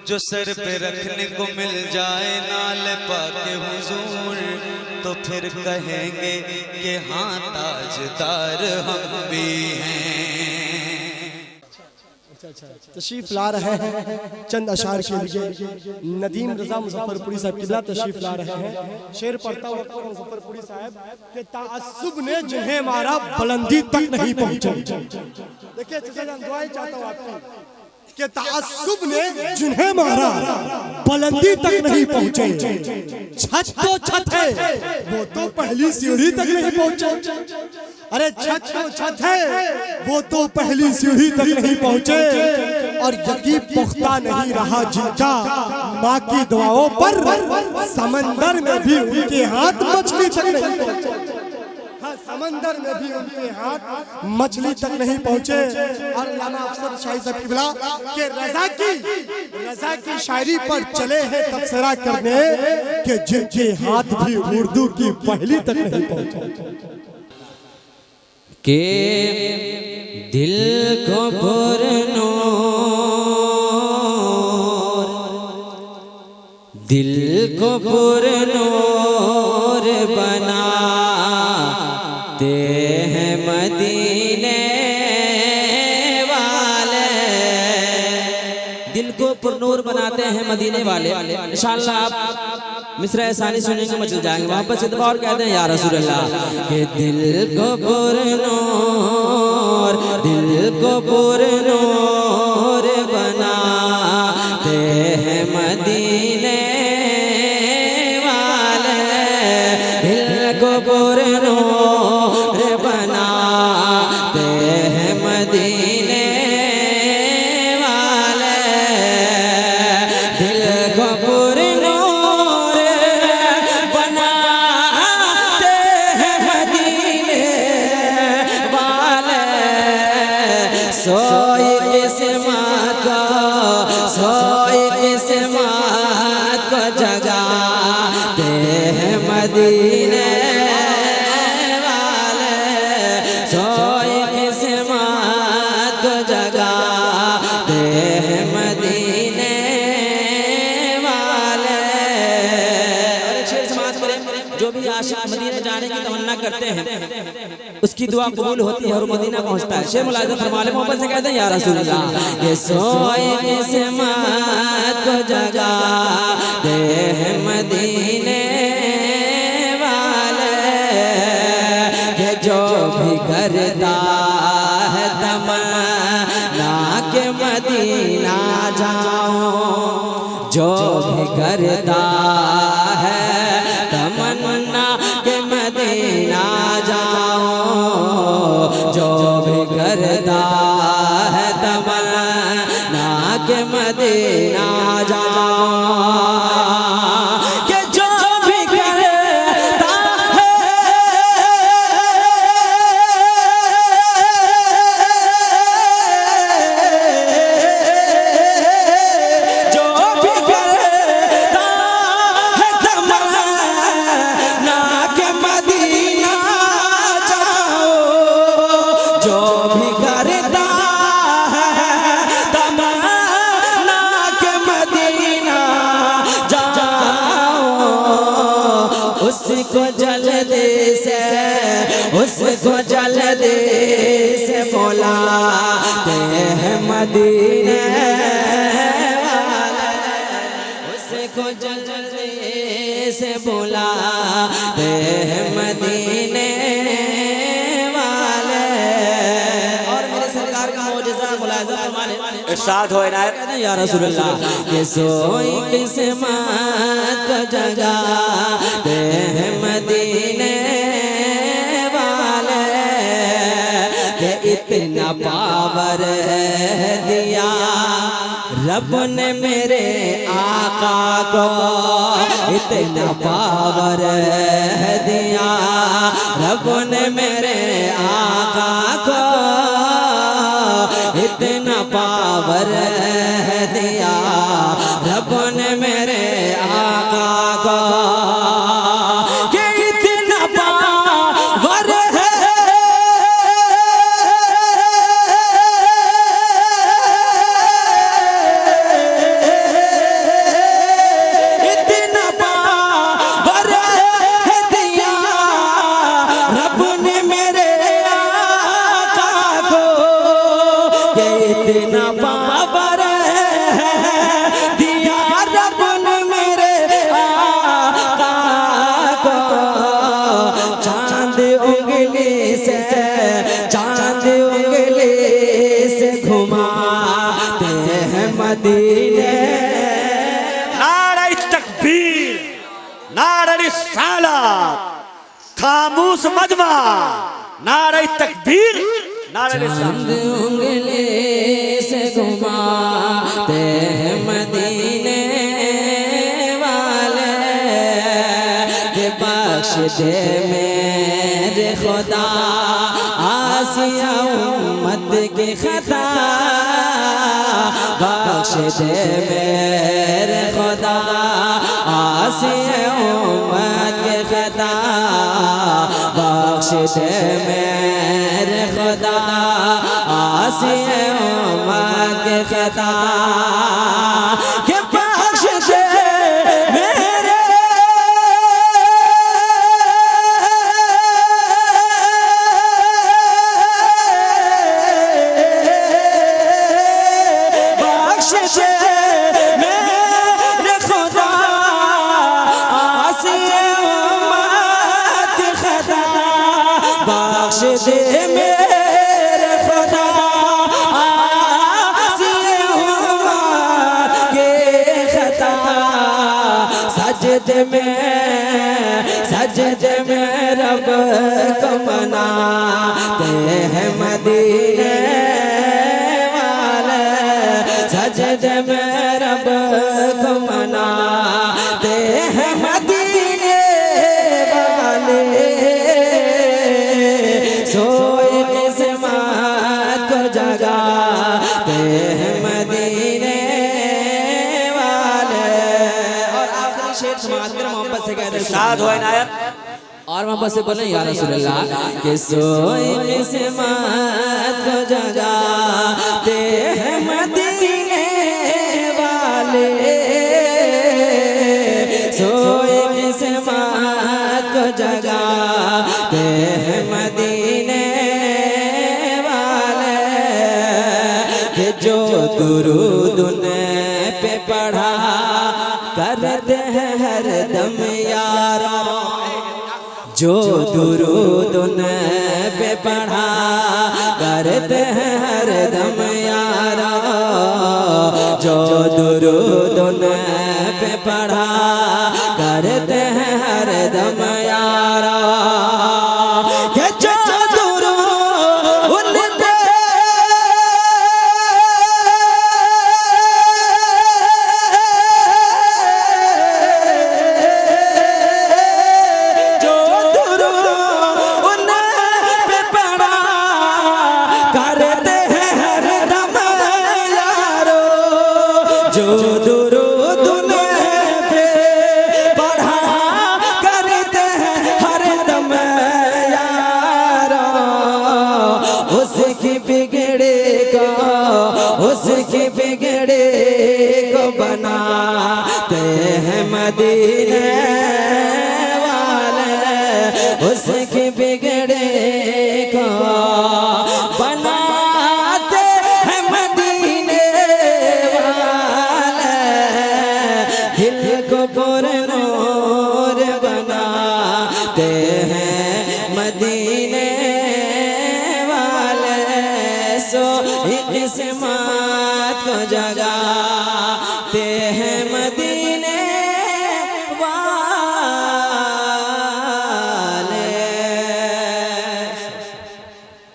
जो सर पे रखने को मिल जाए नाल पाके हुजूर, तो फिर कहेंगे कि हाँ ताजदार हम भी हैं। तशरीफ ला रहे हैं चंद अशार के लिए नदीम रजा मुजफ्फरपुरी साहब किबला तशरीफ ला रहे हैं। शेर पढ़ता हुआ मुजफ्फरपुरी साहब के ताअस्सुब ने जिन्हें मारा बुलंदी तक नहीं पहुंचे। देखिए दुआएं चाहता हूं आपकी कि ताअस्सुब ने जिन्हें मारा बुलंदी तक नहीं पहुंचे। छत तो छत है वो तो पहली सीढ़ी तक नहीं पहुंचे। अरे छत तो छत है वो तो पहली सीढ़ी तक नहीं पहुंचे। और यकीन पुख्ता नहीं रहा जिनका माँ की दुआओं पर, समंदर में भी उनके हाथ मछली तक नहीं पहुंचे। हाँ, समंदर में भी उनके हाथ मछली तक नहीं पहुंचे। और अल्लामा अफसर शाही साहब किबला के रजा की शायरी पर चले हैं तबसरा करने कि जिनके हाथ भी उर्दू की पहली तक नहीं पहुंचे। के दिल को पुरनूर, दिल को पुरनूर बनाते हैं मदीने वाले। दिल को पुरनूर बनाते हैं मदीने वाले। इंशाअल्लाह आप मिसरा सानी सुनेंगे मचल जाएंगे। वहां पर सिद्ध और कहते हैं या रसूल अल्लाह के दिल को पुरनूर, दिल को पुरनूर बनाते हैं मदीने वाले। दिल को पुरनूर बनाते हैं मदीने वाले। दिल को सोई किस्मत को जगाते हैं मदीने वाले। सोई किस्मत को जगाते हैं मदीने वाले। और एक शेर समाप्त करें। जो भी आशिक मदीने जाने की तमन्ना करते हैं उसकी दुआ कबूल होती है और मदीना पहुंचता है। शेर मुलाज़िम फरमाले मोहब्बत से कहते हैं या रसूल अल्लाह ये सोए किस्मत को जगाते हैं मदीने वाले। ये जो भी करता है तमन्ना के मदीना जाऊं, जो भी करता है तमन्ना के मदीना जाऊं, जो भी करता है तमन्ना के मदीना जाऊं। कि जो भी करता है जो भी करता है तमन्ना के मदीना जो भी करता है तमन्ना के मदीना जाओ। उसको जल्दी से बुलाते हैं मदीने वाले। उसको जल्दी से बुलाते हैं मदीने वाले। और मेरे सरकार का मौजज़ा मुलाज़ा फरमाने इरशाद हो इनायत या रसूल अल्लाह के सोई किस्मत को जगाते हैं मदीने वाले। के इतना पावर दिया रब ने मेरे आका को, इतना पावर दिया रब ने मेरे आका को, इतना पावर दिया रब ने मेरे आका को। कि इतना पावर है नारे रिसालत, खामोश मजमा, नारे तकबीर, नारे रिसालत। उंगली से घुमाते हैं मदीने वाले के बख्श दे मेरे खुदा आसिया उम्मत की खता, बख्श दे मेरे खुदा आसिया उम्मत की खता, बख्श दे मेरे खुदा आसिया उम्मत की खता, के बख्श दे मेरे बख्श दे मेरे खुदा आसिया उम्मत के खता, सजदे में रब को मनाते हैं मदीने वाले, सजदे में रब को मनाते हैं मदीने वाले, सोए किस्मत को जगाते हैं मदीने वाले। और आखिरी शेर समाज कर मोहब्बत से कहते हैं साथ हो इनायत और मोहब्बत से बोले या रसूल अल्लाह के सोए किस्मत को जगाते हैं मदीने वाले, सोए किस्मत को जगाते हैं मदीने वाले, कि जो दुरूद उन पे पढ़ा करते हैं हर दम यारों, जो दुरूद उन पे पढ़ा करते हैं हर दम यारों, जो दुरूद उन पे पढ़ा करते हैं हर दम यारों, कि जो दुरूद उन पे जो दुरूद उन पे पढ़ा करते हैं हर दम यारों, उसकी बिगड़े को बनाते हैं मदीने वाले, उसकी बिगड़े को बनाते हैं मदीने वाले, दिल को पुरनूर बनाते हैं मदीने वाले, सो किस्मत को जगाते हैं